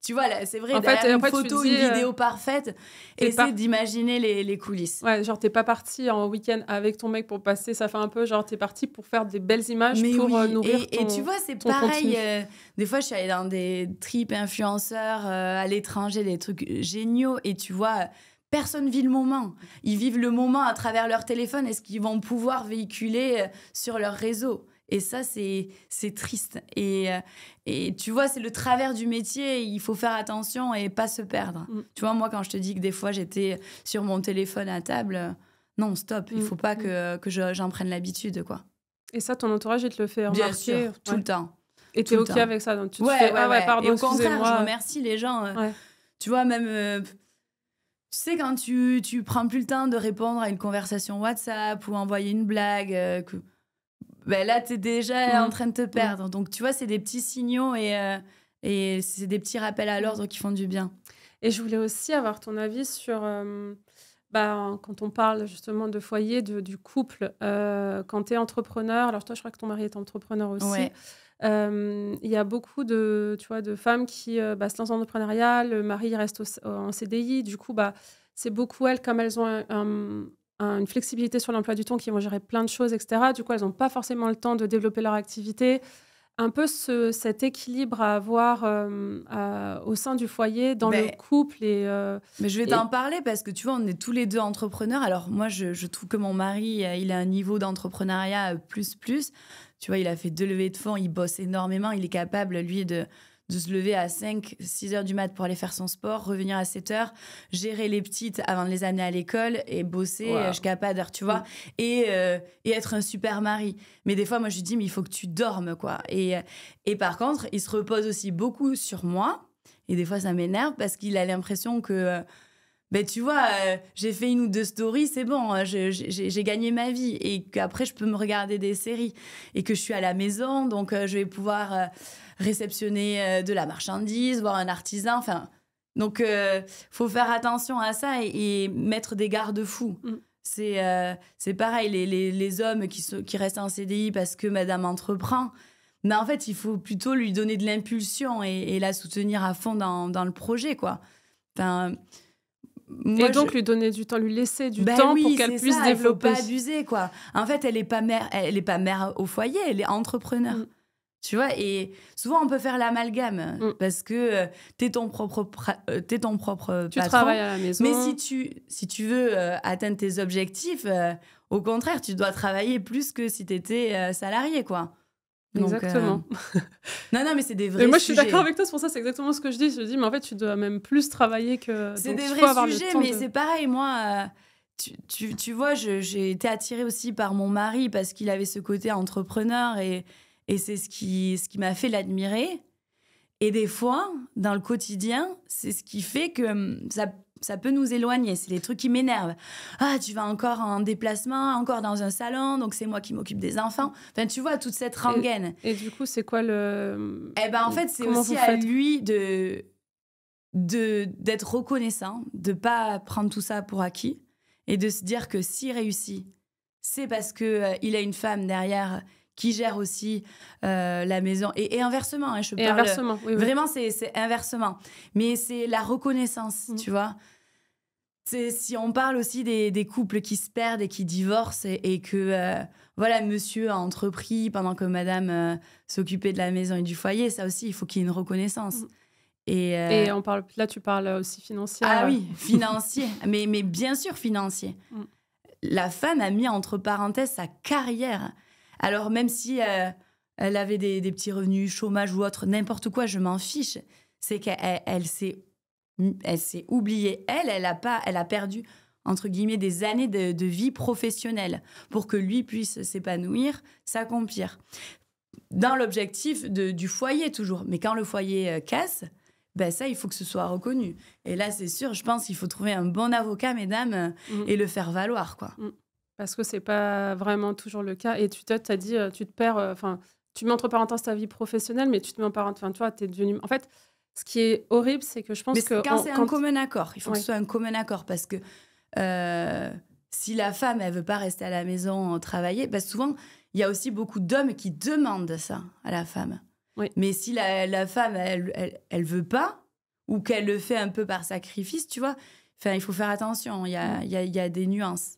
Tu vois, là, c'est vrai, derrière une photo, une vidéo parfaite, essaie d'imaginer les coulisses. Ouais, genre, t'es pas partie en week-end avec ton mec pour passer, ça fait un peu, genre, t'es partie pour faire des belles images pour nourrir et tu vois, c'est pareil. Des fois, je suis allée dans des trips influenceurs à l'étranger, des trucs géniaux, et tu vois... Personne vit le moment. Ils vivent le moment à travers leur téléphone. Est-ce qu'ils vont pouvoir véhiculer sur leur réseau ? Et ça, c'est triste. Et tu vois, c'est le travers du métier. Il faut faire attention et pas se perdre. Tu vois, moi, quand je te dis que des fois, j'étais sur mon téléphone à table, non, stop. Il faut pas que j'en prenne l'habitude, quoi. Et ça, ton entourage, il te le fait remarquer? Bien sûr, tout le temps. Et tu es OK avec ça? Donc, tu te fais, pardon, et au contraire, je remercie les gens. Tu vois, même... Tu sais, quand tu prends plus le temps de répondre à une conversation WhatsApp ou envoyer une blague, là, tu es déjà en train de te perdre. Donc, tu vois, c'est des petits signaux et c'est des petits rappels à l'ordre qui font du bien. Et je voulais aussi avoir ton avis sur... quand on parle justement de foyer, du couple, quand tu es entrepreneur, alors toi, je crois que ton mari est entrepreneur aussi. Il y a beaucoup de femmes qui se lancent en entrepreneuriat, le mari reste en CDI, du coup, c'est beaucoup elles, comme elles ont une flexibilité sur l'emploi du temps, qui vont gérer plein de choses, etc. Du coup, elles n'ont pas forcément le temps de développer leur activité. Un peu cet équilibre à avoir au sein du foyer, dans le couple. Mais je vais t'en parler parce que tu vois, on est tous les deux entrepreneurs. Alors moi, je trouve que mon mari, il a un niveau d'entrepreneuriat plus. Tu vois, il a fait 2 levées de fonds, il bosse énormément. Il est capable, lui, de se lever à 5-6 heures du mat pour aller faire son sport, revenir à 7 heures, gérer les petites avant de les amener à l'école et bosser jusqu'à pas d'heure, tu vois, et être un super mari. Mais des fois, moi, je lui dis, mais il faut que tu dormes, quoi. Et par contre, il se repose aussi beaucoup sur moi. Et des fois, ça m'énerve parce qu'il a l'impression que... tu vois, j'ai fait 1 ou 2 stories, c'est bon, j'ai gagné ma vie. Et qu'après, je peux me regarder des séries. Et que je suis à la maison, donc je vais pouvoir réceptionner de la marchandise, voir un artisan. Enfin, donc, faut faire attention à ça et mettre des garde-fous. C'est pareil, les hommes qui restent en CDI parce que madame entreprend. Mais en fait, il faut plutôt lui donner de l'impulsion et la soutenir à fond dans le projet, quoi. Enfin... moi, Et donc, lui donner du temps, lui laisser du Ben temps oui, pour qu'elle c'est puisse ça, il faut développer. pas abuser, quoi. En fait, elle est pas mère au foyer, elle est entrepreneur. Mm. Tu vois, et souvent on peut faire l'amalgame Mm. parce que t'es ton propre Tu patron. travailles à la Mais maison. si tu veux atteindre tes objectifs, au contraire, tu dois travailler plus que si t'étais salarié, quoi. Donc, Exactement. non, mais c'est des Mais vrais moi, je suis sujets. d'accord avec toi, c'est pour ça, c'est exactement ce que je dis. Je dis, mais en fait, tu dois même plus travailler que. C'est Donc, des il faut vrais avoir le sujets, temps mais de. c'est pareil, moi, tu vois, j'ai été attirée aussi par mon mari parce qu'il avait ce côté entrepreneur et c'est ce qui m'a fait l'admirer. Et des fois, dans le quotidien, c'est ce qui fait que ça peut nous éloigner. C'est les trucs qui m'énervent. Ah, tu vas encore en déplacement, encore dans un salon, donc c'est moi qui m'occupe des enfants. Enfin, tu vois, toute cette rengaine. Et du coup, c'est quoi le. Eh ben, en fait, c'est Comment aussi vous à faites? lui d'être reconnaissant, de pas prendre tout ça pour acquis et de se dire que s'il réussit, c'est parce que il a une femme derrière qui gère aussi la maison et inversement. Hein, je Et parle inversement, oui, oui. vraiment, c'est inversement, mais c'est la reconnaissance, tu vois. Si on parle aussi des couples qui se perdent et qui divorcent et que voilà, monsieur a entrepris pendant que madame s'occupait de la maison et du foyer, ça aussi, il faut qu'il y ait une reconnaissance. Et on parle, là, tu parles aussi financière. Ah oui, financier, mais bien sûr financier. Mm. La femme a mis entre parenthèses sa carrière. Alors même si elle avait des petits revenus, chômage ou autre, n'importe quoi, je m'en fiche. C'est qu'elle s'est oubliée. Elle a perdu, entre guillemets, des années de vie professionnelle pour que lui puisse s'épanouir, s'accomplir. Dans l'objectif du foyer toujours. Mais quand le foyer casse, ben ça, il faut que ce soit reconnu. Et là, c'est sûr, je pense qu'il faut trouver un bon avocat, mesdames, et le faire valoir, quoi. Parce que c'est pas vraiment toujours le cas. Et tu t'as dit, tu te perds, enfin, tu mets entre parenthèses ta vie professionnelle, mais tu te mets en parenthèse, enfin, tu vois, t'es devenu. En fait, ce qui est horrible, c'est que je pense mais que. Quand c'est un commun accord, il faut que ce soit un commun accord, parce que si la femme, elle veut pas rester à la maison travailler, ben souvent, il y a aussi beaucoup d'hommes qui demandent ça à la femme. Oui. Mais si la femme, elle veut pas, ou qu'elle le fait un peu par sacrifice, tu vois, il faut faire attention, il y a des nuances.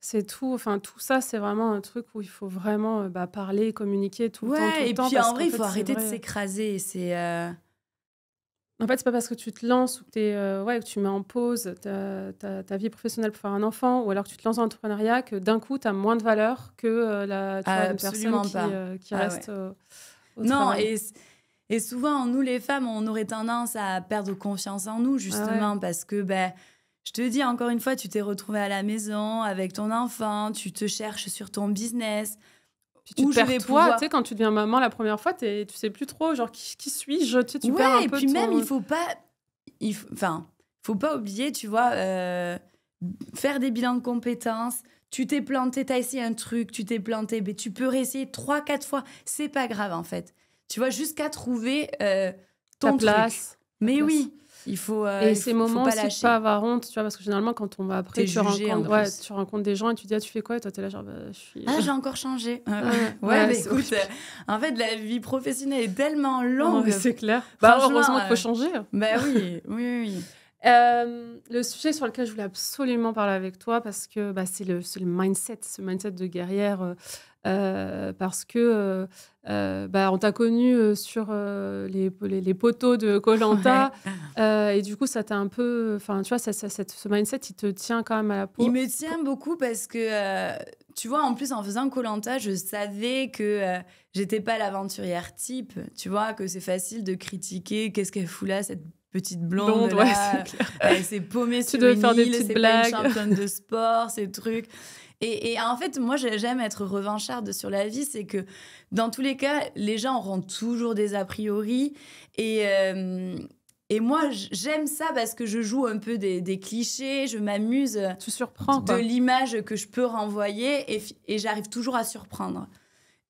C'est tout, enfin, tout ça, c'est vraiment un truc où il faut vraiment parler, communiquer tout le temps. Ouais, et puis en vrai, il faut arrêter de s'écraser. En fait, c'est pas parce que tu te lances ou que tu mets en pause ta vie professionnelle pour faire un enfant, ou alors que tu te lances dans l'entrepreneuriat, que d'un coup, tu as moins de valeur que une personne qui reste au travail. Et souvent, nous, les femmes, on aurait tendance à perdre confiance en nous, justement, parce que, je te dis, encore une fois, tu t'es retrouvée à la maison avec ton enfant, tu te cherches sur ton business. Puis tu te perds toi, tu sais, quand tu deviens maman la première fois, tu sais plus trop, genre, qui suis-je, tu perds un peu. Et puis même, il faut pas oublier, tu vois, faire des bilans de compétences. Tu t'es planté, t'as essayé un truc, tu t'es planté, mais tu peux réessayer 3-4 fois. C'est pas grave, en fait. Tu vois, jusqu'à trouver ton place. Mais oui, il faut et ces moments faut pas aussi lâcher. De pas avoir honte, tu vois, parce que généralement, quand on va après, tu rencontres des gens et tu dis, tu fais quoi? Et toi, t'es là, genre, je suis... Ah, j'ai encore changé. Écoute, en fait, la vie professionnelle est tellement longue. C'est clair. Heureusement qu'il faut changer. Oui. Le sujet sur lequel je voulais absolument parler avec toi, parce que c'est le mindset, ce mindset de guerrière, parce que on t'a connu sur les poteaux de Koh-Lanta, et du coup, ça t'a un peu... Enfin, tu vois, ce mindset, il te tient quand même à la peau. Il me tient beaucoup parce que, tu vois, en plus, en faisant Koh-Lanta, je savais que j'étais pas l'aventurière type, tu vois, que c'est facile de critiquer, qu'est-ce qu'elle fout là, cette petite blonde là, elle s'est paumée sur une île, c'est pas une championne de sport, ces trucs. Et en fait, moi, j'aime être revancharde sur la vie, c'est que dans tous les cas, les gens auront toujours des a priori. Et moi, j'aime ça parce que je joue un peu des clichés, je m'amuse de l'image que je peux renvoyer et j'arrive toujours à surprendre.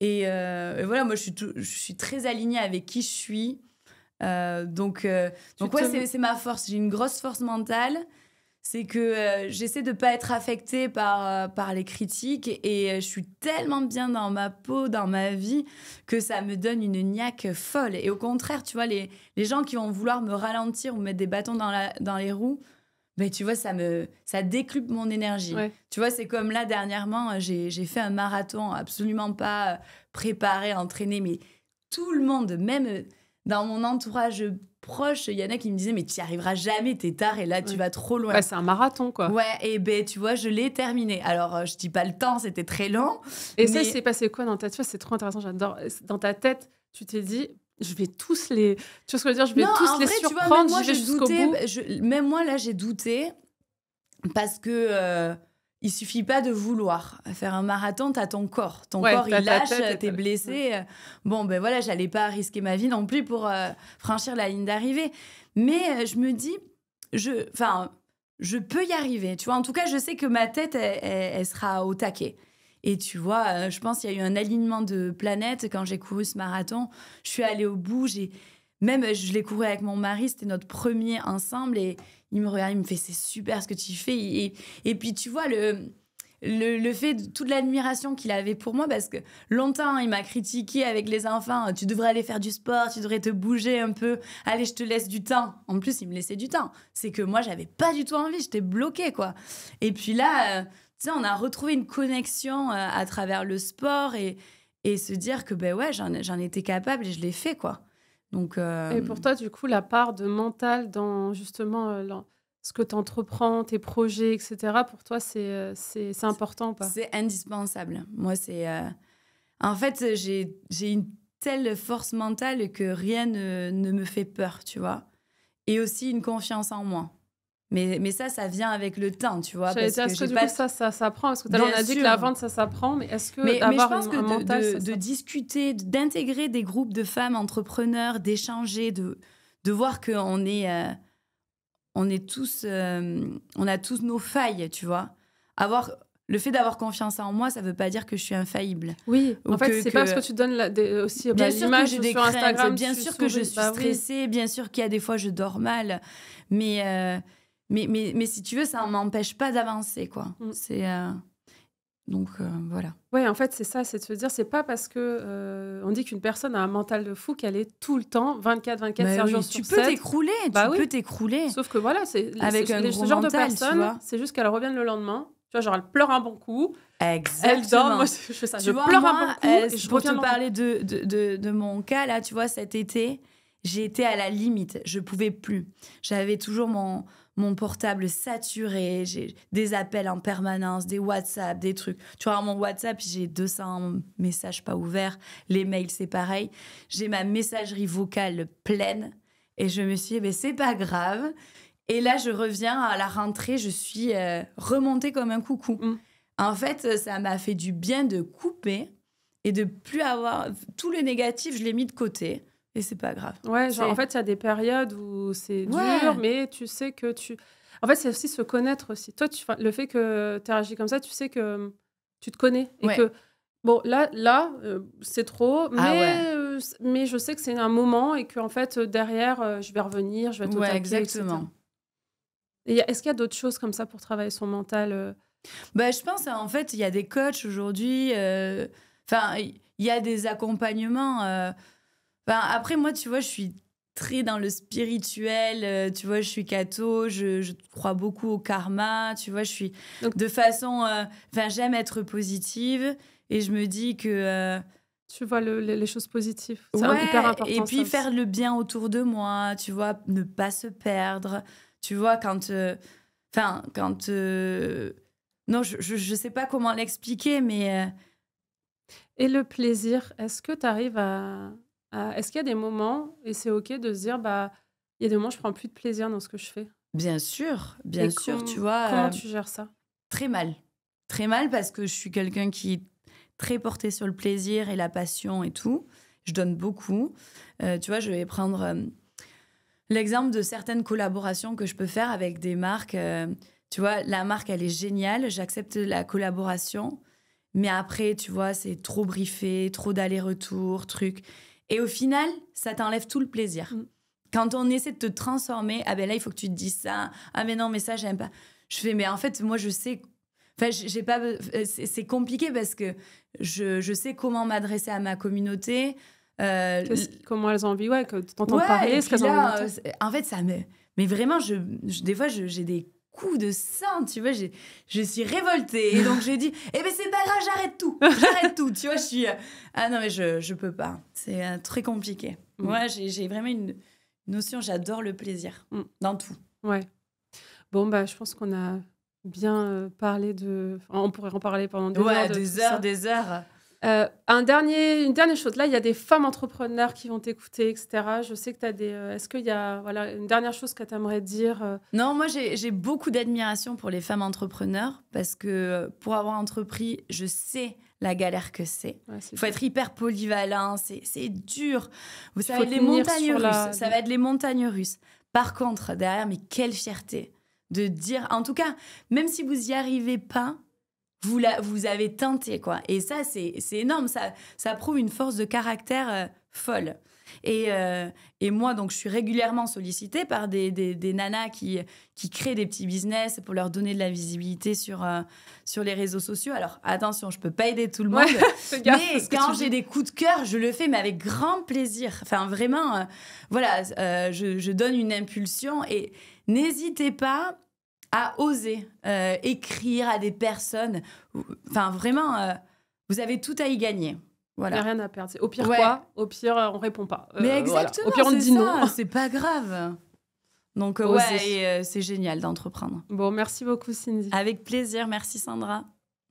Et voilà, moi, je suis très alignée avec qui je suis. Donc c'est ma force. J'ai une grosse force mentale. C'est que j'essaie de pas être affectée par les critiques et je suis tellement bien dans ma peau, dans ma vie, que ça me donne une niaque folle. Et au contraire, tu vois, les gens qui vont vouloir me ralentir ou mettre des bâtons dans les roues, ben, tu vois, ça décuple mon énergie. Ouais. Tu vois, c'est comme là, dernièrement, j'ai fait un marathon absolument pas préparé, entraîné, mais tout le monde, même dans mon entourage proche, il y en a qui me disaient, mais tu n'y arriveras jamais, t'es tard et là, tu Ouais. vas trop loin. Ouais, c'est un marathon, quoi. Ouais, et ben, tu vois, je l'ai terminé. Alors, je dis pas le temps, c'était très long. Et mais... ça, c'est passé quoi dans ta tête? Tu vois, c'est trop intéressant, j'adore. Dans ta tête, tu t'es dit, je vais tous les... Tu vois ce que je veux dire? Je vais non, tous en les vrai, tu vois, surprendre, même moi, j'y vais je jusqu'au bout. doutais. Même moi, là, j'ai douté parce que il suffit pas de vouloir. Faire un marathon, t'as ton corps. Ton Ouais, corps, t'as il ta lâche, tête et t'es blessé. Bon, ben voilà, j'allais pas risquer ma vie non plus pour franchir la ligne d'arrivée. Mais je me dis, je peux y arriver. Tu vois, en tout cas, je sais que ma tête, elle sera au taquet. Et tu vois, je pense qu'il y a eu un alignement de planètes quand j'ai couru ce marathon. Je suis allée au bout. Même, je l'ai couru avec mon mari. C'était notre premier ensemble. Et il me regarde, il me fait, c'est super ce que tu fais. Et puis, tu vois, le fait de toute l'admiration qu'il avait pour moi, parce que longtemps, il m'a critiqué avec les enfants. Tu devrais aller faire du sport, tu devrais te bouger un peu. Allez, je te laisse du temps. En plus, il me laissait du temps. C'est que moi, j'avais pas du tout envie. J'étais bloquée, quoi. Et puis là, tu sais, on a retrouvé une connexion à travers le sport et se dire que, ben ouais, j'en étais capable et je l'ai fait, quoi. Donc, Et pour toi, du coup, la part de mental dans justement ce que tu entreprends, tes projets, etc., pour toi, c'est important ou pas? c'est indispensable. Moi, en fait, j'ai une telle force mentale que rien ne me fait peur, tu vois. Et aussi une confiance en moi. Mais ça vient avec le temps, tu vois. J'allais Parce dire, que est-ce que j'ai du pas... coup, ça s'apprend? Parce que tout à l'heure, on Bien a dit que sûr. la vente, ça s'apprend, mais est-ce que Mais je d'avoir pense que un mental, ça de s'apprend? discuter, d'intégrer des groupes de femmes entrepreneurs, d'échanger, de voir on est tous... on a tous nos failles, tu vois. Le fait d'avoir confiance en moi, ça veut pas dire que je suis infaillible. Oui, Ou en fait, c'est pas parce que tu donnes aussi Bien sûr que l'image j'ai des sur craintes, Instagram, bien tu sûr que je souris. suis Bah oui. stressée, bien sûr qu'il y a des fois je dors mal, mais si tu veux, ça ne m'empêche pas d'avancer, quoi. Mm. Donc voilà. Ouais, en fait, c'est ça, c'est de se dire, c'est pas parce que on dit qu'une personne a un mental de fou qu'elle est tout le temps, 24/24, Bah 7 oui, jours tu sur peux 7. t'écrouler, Bah tu oui. peux t'écrouler Sauf que voilà, avec un ce gros genre de mental, tu personne, vois. c'est juste qu'elle revienne le lendemain. Tu vois, genre, elle pleure un bon coup, elle dort. Exactement. Moi, je fais ça. Tu Je vois, pleure un moi, bon coup et je pour reviens te le lendemain. parler de mon cas, là, tu vois, cet été, j'ai été à la limite. Je pouvais plus. J'avais toujours mon portable saturé. J'ai des appels en permanence, des WhatsApp, des trucs. Tu vois, mon WhatsApp, j'ai 200 messages pas ouverts. Les mails, c'est pareil. J'ai ma messagerie vocale pleine. Et je me suis dit, ben, c'est pas grave. Et là, je reviens à la rentrée. Je suis remontée comme un coucou. Mm. En fait, ça m'a fait du bien de couper et de plus avoir... Tout le négatif, je l'ai mis de côté. Et c'est pas grave. Ouais, genre, en fait, il y a des périodes où c'est dur, mais tu sais que tu... En fait, c'est aussi se connaître aussi. Toi, le fait que tu réagis comme ça, tu sais que tu te connais. Et que, bon, là c'est trop, mais je sais que c'est un moment et qu'en fait, derrière, je vais revenir, je vais être au taquet, exactement. etc. Et est-ce qu'il y a d'autres choses comme ça pour travailler son mental Bah, je pense, en fait, il y a des coachs aujourd'hui. Enfin, il y a des accompagnements. Après, moi, tu vois, je suis très dans le spirituel. Tu vois, je suis catho. Je crois beaucoup au karma. Tu vois, je suis de façon... Enfin, j'aime être positive. Et je me dis que... tu vois les choses positives. C'est hyper important. Et puis faire le bien autour de moi. Tu vois, ne pas se perdre. Tu vois, quand... Non, je sais pas comment l'expliquer, mais... Et le plaisir, est-ce que tu arrives est-ce qu'il y a des moments, et c'est OK de se dire, bah, il y a des moments, je prends plus de plaisir dans ce que je fais? Bien sûr, tu vois. Comment tu gères ça? Très mal. Très mal parce que je suis quelqu'un qui est très porté sur le plaisir et la passion et tout. Je donne beaucoup. Tu vois, je vais prendre l'exemple de certaines collaborations que je peux faire avec des marques. Tu vois, la marque, elle est géniale. J'accepte la collaboration. Mais après, tu vois, c'est trop briefé, trop d'aller-retour, truc. Et au final, ça t'enlève tout le plaisir. Mm. Quand on essaie de te transformer, ah ben là, il faut que tu te dises ça. Ah mais non, mais ça, j'aime pas. Je fais, mais en fait, moi, je sais... Enfin, j'ai pas... C'est compliqué parce que je sais comment m'adresser à ma communauté. Comment elles ont envie, que t'entends parler, ce qu'elles ont envie d'entendre. En fait, ça me... Mais vraiment, des fois, j'ai des coup de sang, tu vois, je suis révoltée. Et donc, j'ai dit, eh ben, c'est pas grave, j'arrête tout, tu vois, je suis... ah non, mais je peux pas, c'est très compliqué. Moi, j'ai vraiment une notion, j'adore le plaisir, dans tout. Ouais. Bon, bah, je pense qu'on a bien parlé de... Enfin, on pourrait en parler pendant des heures. Des heures. Une dernière chose. Là, il y a des femmes entrepreneurs qui vont t'écouter, etc. Je sais que tu as des... Est-ce qu'il y a une dernière chose que tu aimerais dire Non, moi, j'ai beaucoup d'admiration pour les femmes entrepreneurs parce que pour avoir entrepris, je sais la galère que c'est. Il faut être hyper polyvalent, c'est dur. Vous savez, les montagnes russes, ça va être les montagnes russes. Par contre, derrière, mais quelle fierté de dire... En tout cas, même si vous n'y arrivez pas, vous avez tenté, quoi. Et ça, c'est énorme. Ça prouve une force de caractère folle. Et moi, donc, je suis régulièrement sollicitée par des nanas qui créent des petits business pour leur donner de la visibilité sur les réseaux sociaux. Alors, attention, je peux pas aider tout le monde. Mais quand j'ai des coups de cœur, je le fais, mais avec grand plaisir. Enfin, vraiment, je donne une impulsion. Et n'hésitez pas à oser écrire à des personnes. Enfin, vraiment, vous avez tout à y gagner. Voilà. Il n'y a rien à perdre. Au pire, quoi ? Au pire, on ne répond pas. Mais exactement, Au pire, on dit non. C'est pas grave. Donc, c'est génial d'entreprendre. Bon, merci beaucoup, Cindy. Avec plaisir. Merci, Sandra.